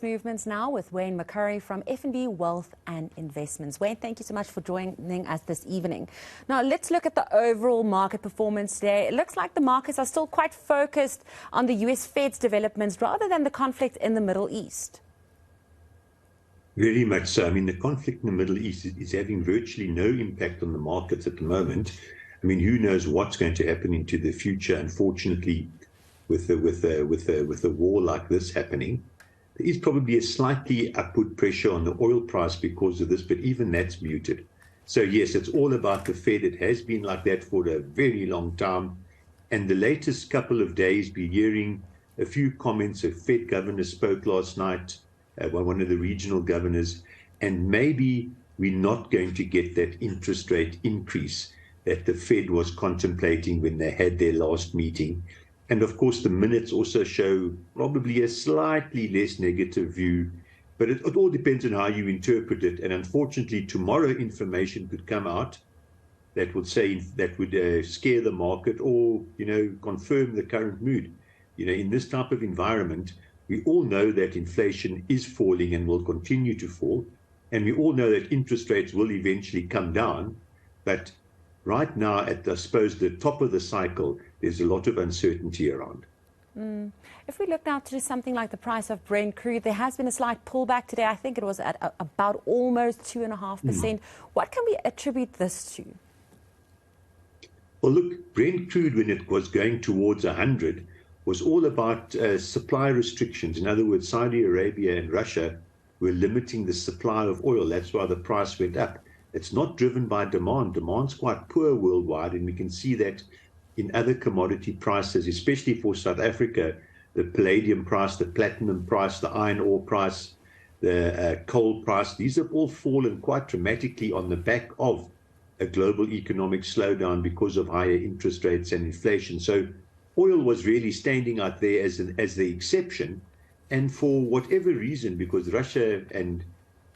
Movements now with Wayne McCurrie from FNB Wealth and Investments. Wayne, thank you so much for joining us this evening. Now, let's look at the overall market performance today. It looks like the markets are still quite focused on the US Fed's developments rather than the conflict in the Middle East. Very much so. I mean, the conflict in the Middle East is having virtually no impact on the markets at the moment. I mean, who knows what's going to happen into the future, unfortunately, with a war like this happening. There is probably a slightly upward pressure on the oil price because of this, but even that's muted. So yes, it's all about the Fed. It has been like that for a very long time. And the latest couple of days, be hearing a few comments. A Fed governor spoke last night, one of the regional governors, and maybe we're not going to get that interest rate increase that the Fed was contemplating when they had their last meeting. And of course, the minutes also show probably a slightly less negative view, but it all depends on how you interpret it. And unfortunately, tomorrow information could come out that would say that would scare the market or, confirm the current mood. In this type of environment, we all know that inflation is falling and will continue to fall. And we all know that interest rates will eventually come down. But right now, at, I suppose, the top of the cycle, there's a lot of uncertainty around. If we look now to something like the price of Brent crude, there has been a slight pullback today. I think it was at about almost 2.5%. What can we attribute this to? Well, look, Brent crude, when it was going towards 100, was all about supply restrictions. In other words, Saudi Arabia and Russia were limiting the supply of oil. That's why the price went up. It's not driven by demand. Demand's quite poor worldwide, and we can see that in other commodity prices, especially for South Africa, the palladium price, the platinum price, the iron ore price, the coal price. These have all fallen quite dramatically on the back of a global economic slowdown because of higher interest rates and inflation. So oil was really standing out there as the exception. And for whatever reason, because Russia and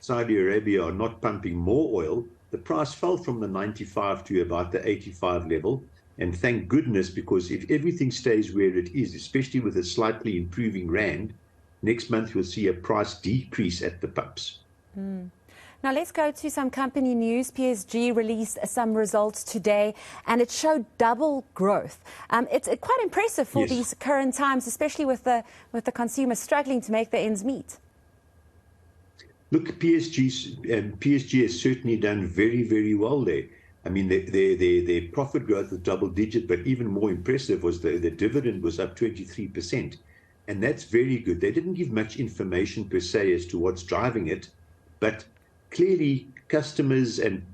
Saudi Arabia are not pumping more oil, the price fell from the 95 to about the 85 level. And thank goodness, because if everything stays where it is, especially with a slightly improving rand, next month we'll see a price decrease at the pumps. Now let's go to some company news. PSG released some results today, and it showed double growth. It's quite impressive for these current times, especially with the consumer struggling to make their ends meet. Look, PSG has certainly done very, very well there. I mean, their profit growth was double digit, but even more impressive was the dividend was up 23%. And that's very good. They didn't give much information per se as to what's driving it, but clearly customers and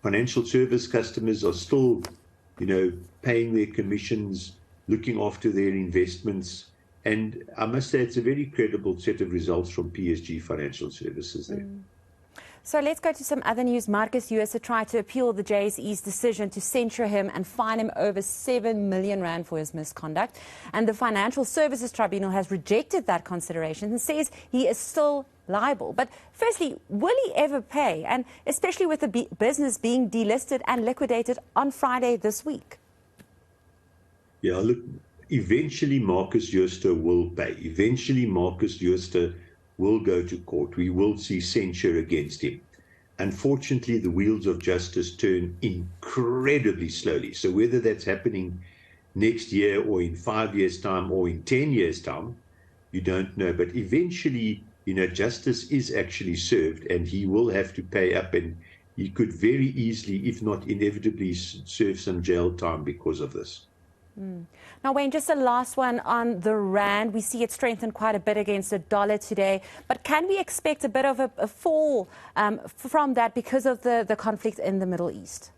financial service customers are still, paying their commissions, looking after their investments. And I must say it's a very credible set of results from PSG Financial Services there. So let's go to some other news. Marcus User tried to appeal the JSE's decision to censure him and fine him over 7 million rand for his misconduct. And the Financial Services Tribunal has rejected that consideration and says he is still liable. But firstly, will he ever pay? And especially with the business being delisted and liquidated on Friday this week. Yeah, look, eventually Marcus User will pay. Eventually Marcus User will go to court. We will see censure against him. Unfortunately, the wheels of justice turn incredibly slowly. So whether that's happening next year or in 5 years' time or in 10 years' time, you don't know. But eventually, justice is actually served and he will have to pay up, and he could very easily, if not inevitably, serve some jail time because of this. Now, Wayne, just a last one on the rand. We see it strengthened quite a bit against the dollar today. But can we expect a bit of a fall from that because of the conflict in the Middle East?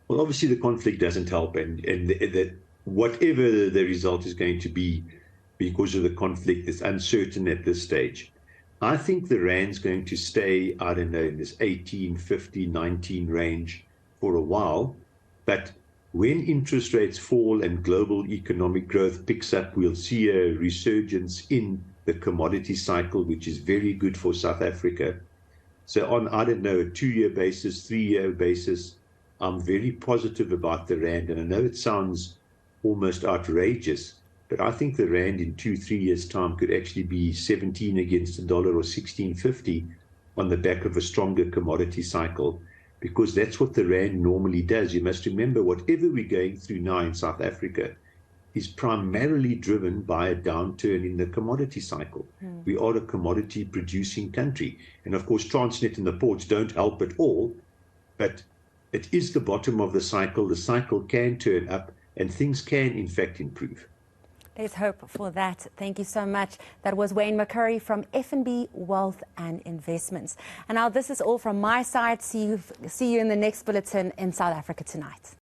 Well, obviously, the conflict doesn't help. And whatever the result is going to be because of the conflict is uncertain at this stage. I think the rand's going to stay, I don't know, in this 18, 15, 19 range for a while. But when interest rates fall and global economic growth picks up, we'll see a resurgence in the commodity cycle, which is very good for South Africa. So on, I don't know, a 2-year basis, 3-year basis, I'm very positive about the rand. And I know it sounds almost outrageous, But I think the rand in 2-3 years' time could actually be 17 against the dollar or 16.50 on the back of a stronger commodity cycle, because that's what the rand normally does. You must remember, whatever we're going through now in South Africa is primarily driven by a downturn in the commodity cycle. We are a commodity producing country. And of course, Transnet and the ports don't help at all, but it is the bottom of the cycle. The cycle can turn up and things can in fact improve. Let's hope for that. Thank you so much. That was Wayne McCurrie from FNB Wealth and Investments. And now this is all from my side. See you in the next bulletin in South Africa tonight.